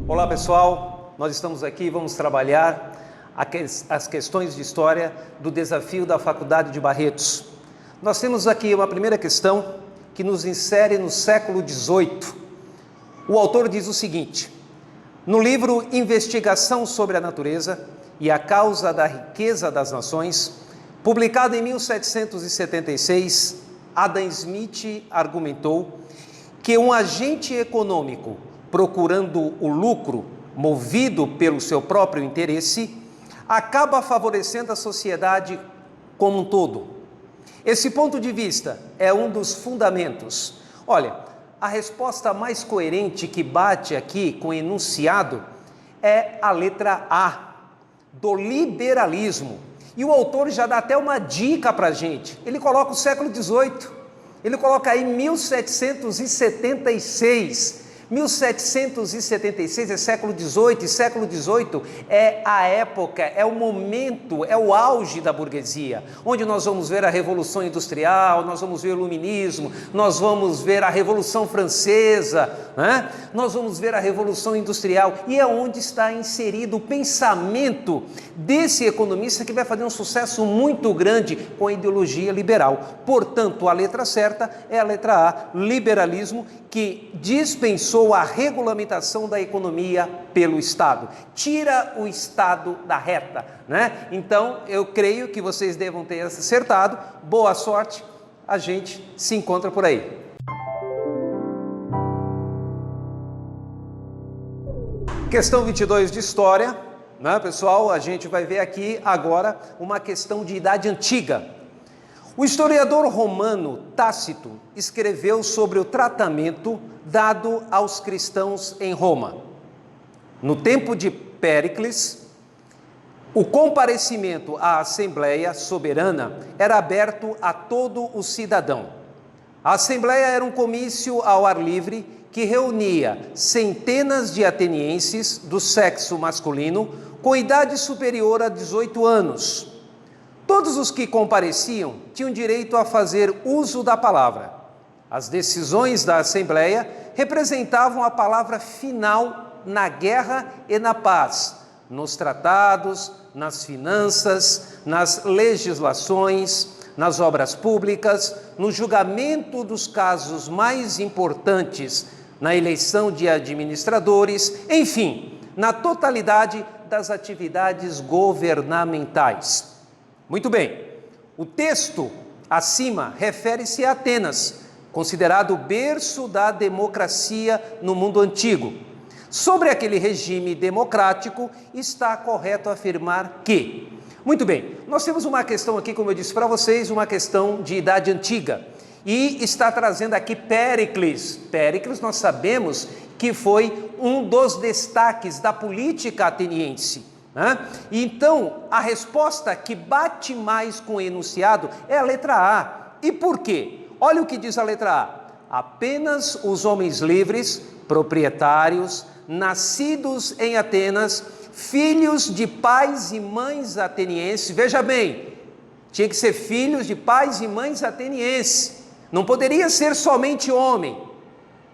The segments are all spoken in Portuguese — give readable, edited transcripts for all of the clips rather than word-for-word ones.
Olá pessoal, nós estamos aqui e vamos trabalhar as questões de história do desafio da Faculdade de Barretos. Nós temos aqui uma primeira questão que nos insere no século XVIII. O autor diz o seguinte: no livro Investigação sobre a Natureza e a Causa da Riqueza das Nações, publicado em 1776, Adam Smith argumentou que um agente econômico procurando o lucro, movido pelo seu próprio interesse, acaba favorecendo a sociedade como um todo. Esse ponto de vista é um dos fundamentos. Olha, a resposta mais coerente que bate aqui com o enunciado é a letra A, do liberalismo. E o autor já dá até uma dica para a gente. Ele coloca o século XVIII, ele coloca aí 1776. 1776 é século XVIII, e século XVIII é a época, é o momento, é o auge da burguesia, onde nós vamos ver a Revolução Industrial, nós vamos ver o Iluminismo, nós vamos ver a Revolução Francesa, né? Nós vamos ver a Revolução Industrial, e é onde está inserido o pensamento desse economista que vai fazer um sucesso muito grande com a ideologia liberal. Portanto, a letra certa é a letra A, liberalismo, que dispensou a regulamentação da economia pelo Estado. Tira o Estado da reta, né? Então, eu creio que vocês devam ter acertado. Boa sorte, a gente se encontra por aí. Questão 22 de História, né, pessoal? A gente vai ver aqui agora uma questão de Idade Antiga. O historiador romano Tácito escreveu sobre o tratamento dado aos cristãos em Roma. No tempo de Péricles, o comparecimento à Assembleia Soberana era aberto a todo o cidadão. A Assembleia era um comício ao ar livre que reunia centenas de atenienses do sexo masculino com idade superior a 18 anos. Todos os que compareciam tinham direito a fazer uso da palavra. As decisões da Assembleia representavam a palavra final na guerra e na paz, nos tratados, nas finanças, nas legislações, nas obras públicas, no julgamento dos casos mais importantes, na eleição de administradores, enfim, na totalidade das atividades governamentais. Muito bem, o texto acima refere-se a Atenas, considerado o berço da democracia no mundo antigo. Sobre aquele regime democrático, está correto afirmar que... Muito bem, nós temos uma questão aqui, como eu disse para vocês, uma questão de Idade Antiga. E está trazendo aqui Péricles. Péricles, nós sabemos que foi um dos destaques da política ateniense. Então, a resposta que bate mais com o enunciado é a letra A. E por quê? Olha o que diz a letra A. Apenas os homens livres, proprietários, nascidos em Atenas, filhos de pais e mães atenienses, veja bem, tinha que ser filhos de pais e mães atenienses, não poderia ser somente homem.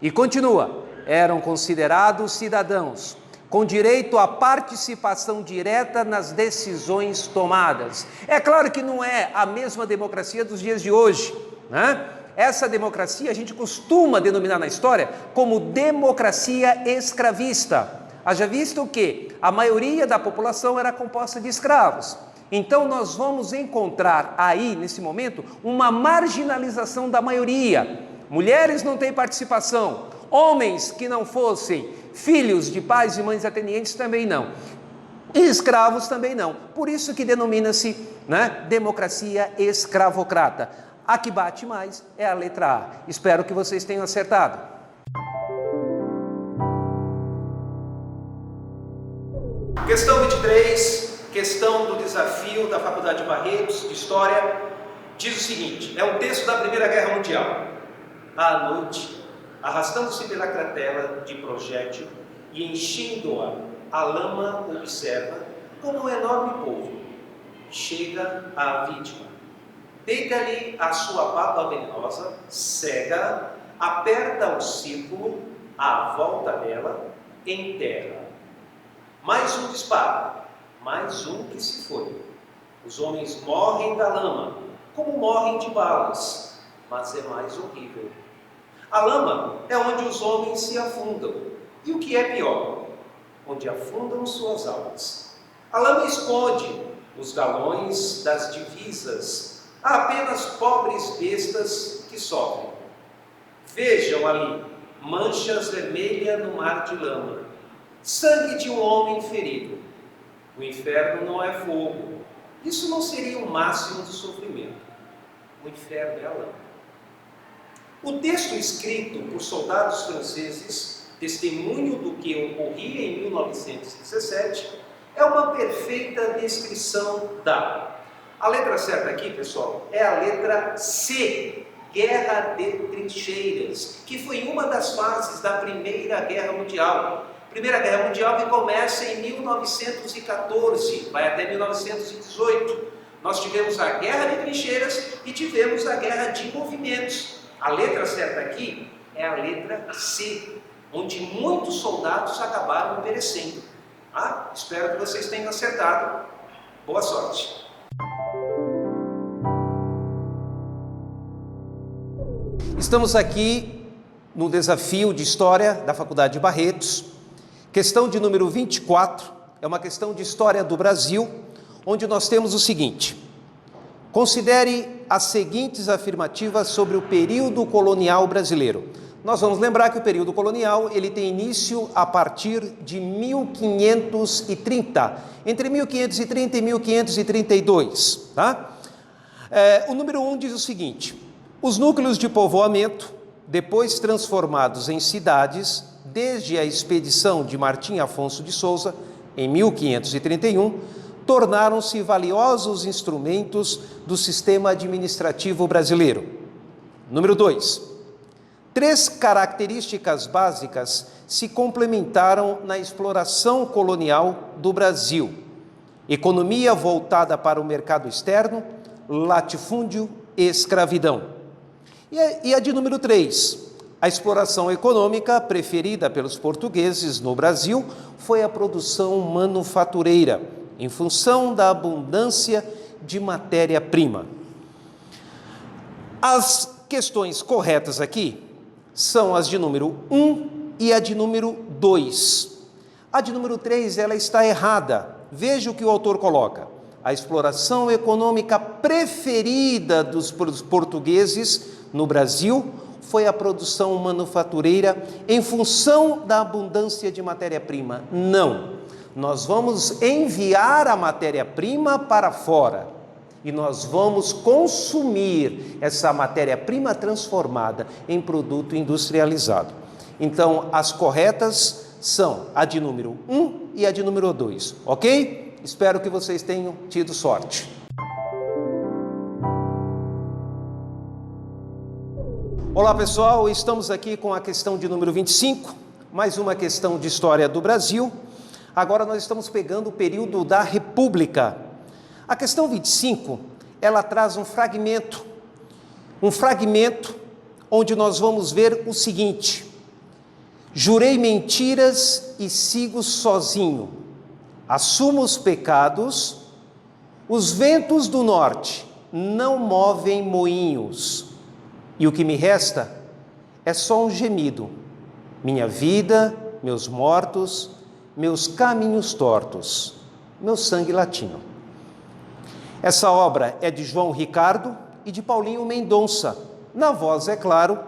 E continua, eram considerados cidadãos, com direito à participação direta nas decisões tomadas. É claro que não é a mesma democracia dos dias de hoje, né? Essa democracia a gente costuma denominar na história como democracia escravista. Haja visto que a maioria da população era composta de escravos. Então nós vamos encontrar aí, nesse momento, uma marginalização da maioria. Mulheres não têm participação, homens que não fossem filhos de pais e mães atenienses também não, e escravos também não. Por isso que denomina-se, né, democracia escravocrata. A que bate mais é a letra A. Espero que vocês tenham acertado. Questão 23, questão do desafio da Faculdade de Barretos de História, diz o seguinte, é um texto da Primeira Guerra Mundial. À noite, arrastando-se pela cratera de projétil e enchendo-a, a lama observa como um enorme polvo. Chega à vítima. Pega-lhe a sua baba venenosa, cega, aperta o círculo à volta dela, enterra. Mais um disparo, mais um que se foi. Os homens morrem da lama, como morrem de balas, mas é mais horrível. A lama é onde os homens se afundam, e o que é pior, onde afundam suas almas. A lama esconde os galões das divisas, há apenas pobres bestas que sofrem. Vejam ali, manchas vermelhas no mar de lama, sangue de um homem ferido. O inferno não é fogo, isso não seria o máximo do sofrimento. O inferno é a lama. O texto escrito por soldados franceses, testemunho do que ocorria em 1917, é uma perfeita descrição da... A letra certa aqui, pessoal, é a letra C, Guerra de Trincheiras, que foi uma das fases da Primeira Guerra Mundial. Primeira Guerra Mundial que começa em 1914, vai até 1918. Nós tivemos a Guerra de Trincheiras e tivemos a Guerra de Movimentos. A letra certa aqui é a letra C, onde muitos soldados acabaram perecendo. Espero que vocês tenham acertado. Boa sorte! Estamos aqui no desafio de História da Faculdade de Barretos. Questão de número 24, é uma questão de História do Brasil, onde nós temos o seguinte: considere as seguintes afirmativas sobre o período colonial brasileiro. Nós vamos lembrar que o período colonial ele tem início a partir de 1530, entre 1530 e 1532. Tá? O número 1 diz o seguinte: os núcleos de povoamento, depois transformados em cidades, desde a expedição de Martim Afonso de Souza, em 1531, tornaram-se valiosos instrumentos do sistema administrativo brasileiro. Número 2. 3 características básicas se complementaram na exploração colonial do Brasil: economia voltada para o mercado externo, latifúndio e escravidão. E a de número 3, a exploração econômica preferida pelos portugueses no Brasil foi a produção manufatureira, em função da abundância de matéria-prima. As questões corretas aqui são as de número 1 e a de número 2. A de número 3 ela está errada. Veja o que o autor coloca: a exploração econômica preferida dos portugueses no Brasil foi a produção manufatureira em função da abundância de matéria-prima. Não, nós vamos enviar a matéria-prima para fora e nós vamos consumir essa matéria-prima transformada em produto industrializado. Então, as corretas são a de número 1 e a de número 2, ok? Espero que vocês tenham tido sorte. Olá pessoal, estamos aqui com a questão de número 25, mais uma questão de História do Brasil. Agora nós estamos pegando o período da República. A questão 25, ela traz um fragmento onde nós vamos ver o seguinte: jurei mentiras e sigo sozinho, assumo os pecados, os ventos do norte não movem moinhos, e o que me resta é só um gemido, minha vida, meus mortos, meus caminhos tortos, meu sangue latino. Essa obra é de João Ricardo e de Paulinho Mendonça, na voz, é claro,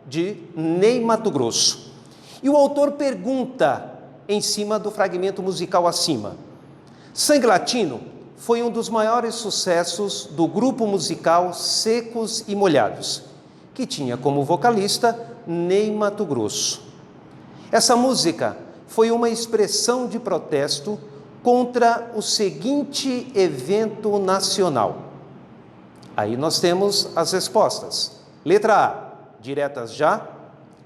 de Ney Matogrosso. E o autor pergunta, em cima do fragmento musical acima: Sangue Latino foi um dos maiores sucessos do grupo musical Secos e Molhados, que tinha como vocalista Ney Matogrosso. Essa música foi uma expressão de protesto contra o seguinte evento nacional. Aí nós temos as respostas. Letra A, diretas já.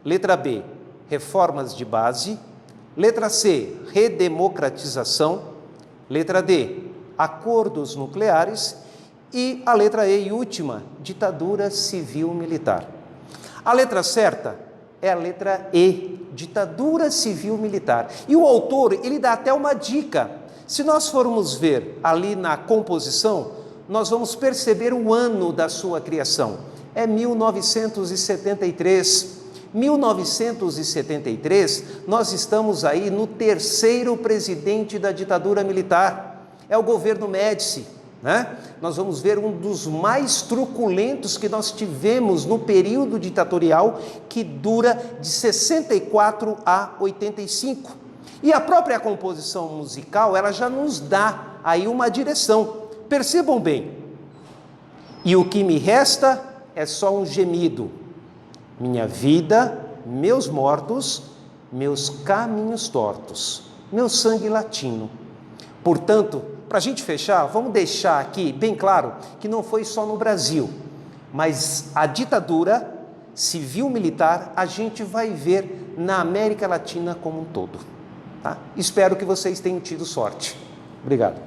Letra B, reformas de base. Letra C, redemocratização. Letra D, acordos nucleares. E a letra E e última, ditadura civil-militar. A letra certa é a letra E, ditadura civil-militar. E o autor, ele dá até uma dica. Se nós formos ver ali na composição, nós vamos perceber o ano da sua criação. É 1973. 1973, nós estamos aí no terceiro presidente da ditadura militar. É o governo Médici, né? Nós vamos ver um dos mais truculentos que nós tivemos no período ditatorial, que dura de 64 a 85. E a própria composição musical, ela já nos dá aí uma direção. Percebam bem. E o que me resta é só um gemido. Minha vida, meus mortos, meus caminhos tortos, meu sangue latino. Portanto, para a gente fechar, vamos deixar aqui bem claro que não foi só no Brasil, mas a ditadura civil-militar a gente vai ver na América Latina como um todo. Tá? Espero que vocês tenham tido sorte. Obrigado.